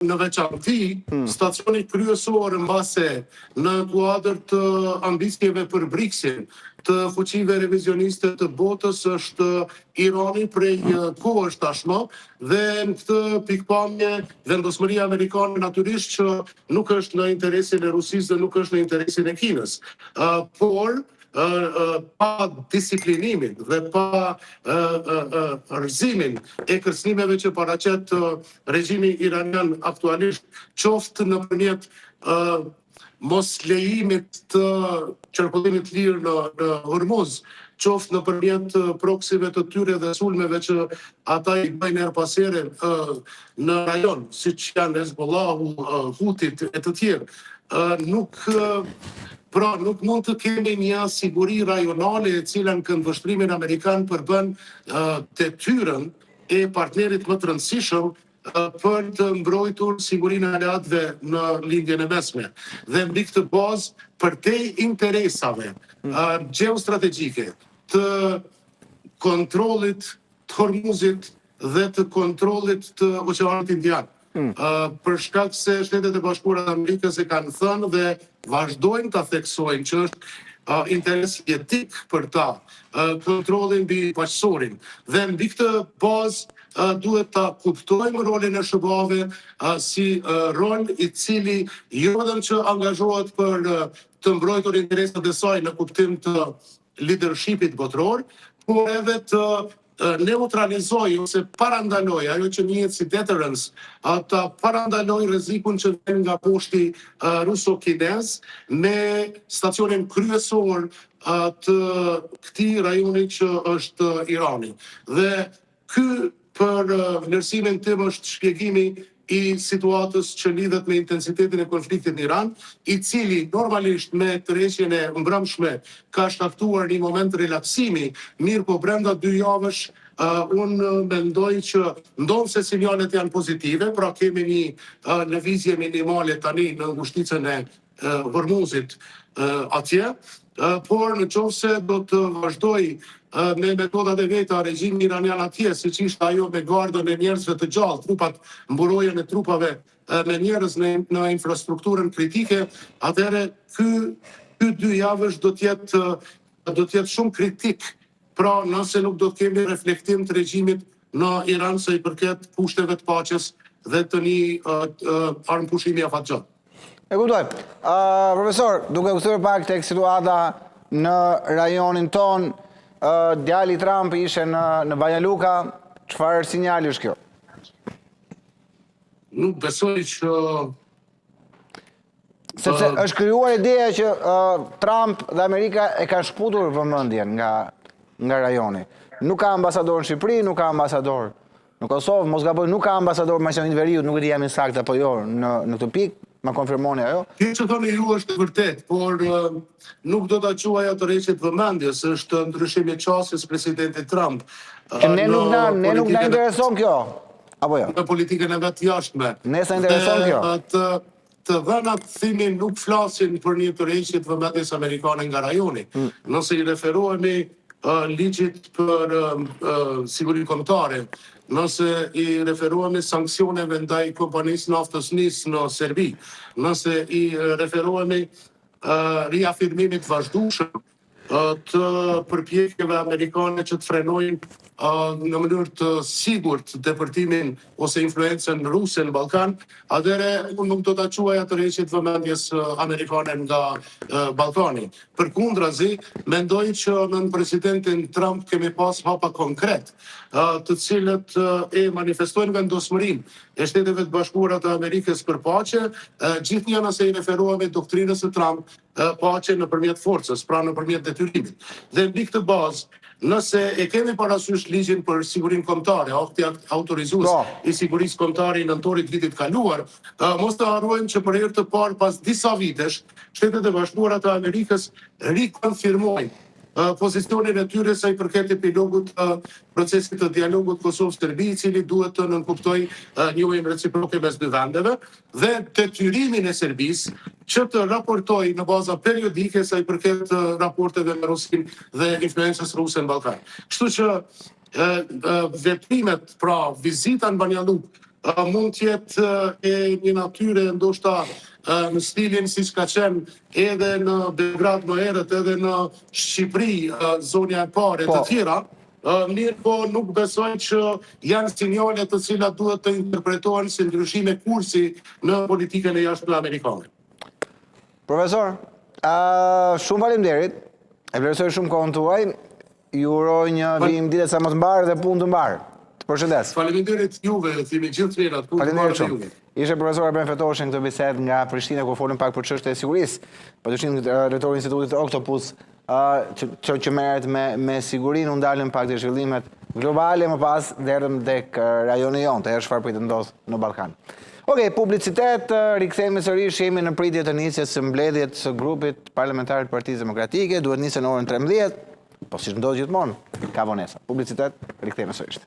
në veçanti, stacioni kryesor mbase në kuadër të ambicjeve për BRICS-in, të fuqive revizioniste të botës është Irani prej kohësh tashmë dhe në këtë pikpamje vendosmëria amerikane natyrisht që nuk është në interesin e Rusisë dhe nuk është në interesin e Kinës. Por pa disiplinimin dhe pa rëzimin e kërcënimeve që paraqet regjimi iranian aktualisht, qoftë nëpërmjet mos lejimit të qarkullimit lirë në Hormuz, qoftë nëpërmjet proksive të tyre dhe sulmeve që ata i bëjnë her pas here në rajon, siç janë Hezbollahu, Hutit e të tjerë, nuk mund të kemi një siguri rajonale e cila në këndvështrimin amerikan përbën detyrën e partnerit më të rëndësishëm për të mbrojtur sigurinë e aleatëve në lindjen e mesme. Dhe mbi këtë bazë, përtej interesave gjeostrategjike të kontrollit të Hormuzit dhe të kontrollit të Oqeanit Indian. Për shkak se Shtetet e Bashkuara të Amerikës e kanë thënë dhe vazhdojnë ta theksojnë që është interes jetik për ta kontrollin mbi paqësorin. Dhe mbi këtë bazë duhet ta kuptojmë rolin e SBA-ve si rol i cili jo vetëm që angazhohet për të mbrojtur interesat e saj në kuptim të leadershipit botror, por edhe të neutralizoj ose parandaloj ajo që njihet si deterrence, ta parandaloj rrezikun që vjen nga poshti ruso-kinez me stacionin kryesor të këtij rajoni që është Irani. Dhe ky për vlerësimin tim është shpjegimi i situatës që lidhet me intensitetin e konfliktit në Iran, i cili normalisht me tërheqjen e mbrëmshme ka shkaktuar një moment relaksimi, mirë po brenda 2 javësh unë mendoj që ndonë se sinjalet janë pozitive, pra kemi një lëvizje minimale tani në ngushticën e Hormuzit atje, por në qoftë se do të vazhdoj me metodat e veta regjimi iranian atje, siç ishte ajo me gardën e njerëzve të gjallë, mburojën e trupave me njerëz në infrastrukturën kritike, atëherë ky 2 javësh do të jetë shumë kritik. Pra, nëse nuk do të kemi reflektim të regjimit në Iran sa i përket kushteve të paqes dhe të një armëpushimi afatgjatë. E kuptoj. Profesor, duke u kthyer pak tek situata në rajonin ton, djali Trump ishe në Banja Luka, çfarë sinjali është kjo? Nuk besoj që sepse është krijuar ideja që Trump dhe Amerika e kanë shkputur vëmendjen nga rajoni. Nuk ka ambasador në Shqipëri, nuk ka ambasador në Kosovë, mos gaboj, nuk ka ambasador në Maqedoninë e Veriut, nuk e di jam i saktë apo jo në këtë pikë. Ma konfirmoni ajo? Kjo që thoni ju është vërtet, por nuk do ta quaj atë rreqet vëmendjes, është ndryshim i qasjes presidentit Trump. Që ne nuk na intereson kjo, apo jo? Në politikën e vet jashtme. Ne sa intereson kjo. Të dhënat thimin nuk flasin për një tërheqje të vëmendjes amerikane nga rajoni. Nëse i referohemi ligjit për sigurinë kombëtare, nëse i referohemi sanksioneve ndaj kompanisë naftës NIS në Serbi, nëse i referohemi riafirmimit vazhdueshëm të përpjekjeve amerikane që të frenojnë në mënyrë të sigurt depërtimin ose influencën ruse në Ballkan, atëherë unë nuk do ta quaj atë rreqje të vëmendjes amerikane nga Ballkani. Përkundrazi, mendoj që në presidentin Trump kemi pas hapa konkret, të cilët e manifestojnë vendosmërinë e Shteteve të Bashkuara të Amerikës për paqe, gjithnjë nëse i referohemi doktrinës së Trump, paqe nëpërmjet forcës, pra nëpërmjet detyrimit. Dhe mbi këtë bazë, nëse e kemi parasysh ligjin për sigurinë kombëtare, akti autorizues i sigurisë kombëtare i nëntorit vitit kaluar, mos të harrojmë që për herë të parë pas disa vitesh, Shtetet e Bashkuara të Amerikës rikonfirmojnë pozicionin e tyre sa i përket epilogut procesit të dialogut Kosovë-Serbi, i cili duhet të nënkuptoj njohjen reciproke mes dy vendeve dhe detyrimin e Serbisë që të raportojë në baza periodike sa i përket raporteve me Rusin dhe influencës ruse në Ballkan. Kështu që veprimet, pra vizita në Banja Luk mund të jetë e një natyre ndoshta në stilin si ka qenë edhe në Beograd më herët, edhe në Shqipëri, zonja e parë e të tjera, mirë po nuk besoj që janë sinjale të cilat duhet të interpretohen si ndryshime kursi në politikën e jashtme amerikane. Profesor, shumë faleminderit, e vlerësoj shumë kohën tuaj, ju uroj një vijim dite sa më të mbarë dhe punë të mbarë. Përshëndes. Faleminderit juve, thimi gjithë mirat. Faleminderit shumë. Ishe profesor Arben Fetoshi në këtë bisedë nga Prishtina, ku folëm pak për çështje e sigurisë. Padyshim drejtori i Institutit Octopus që merret me sigurinë, u ndalën pak të zhvillimet globale, më pas derdhëm tek rajoni jonë, çfarë pritet ndodh në Ballkan. Okej, publicitet, rikthehemi sërish, jemi në pritje të nisjes së mbledhjet së grupit parlamentar të Partisë Demokratike, duhet nisën në orën 13, po siç ndodh gjithmonë, ka vonesa. Publicitet, rikthehemi sërish.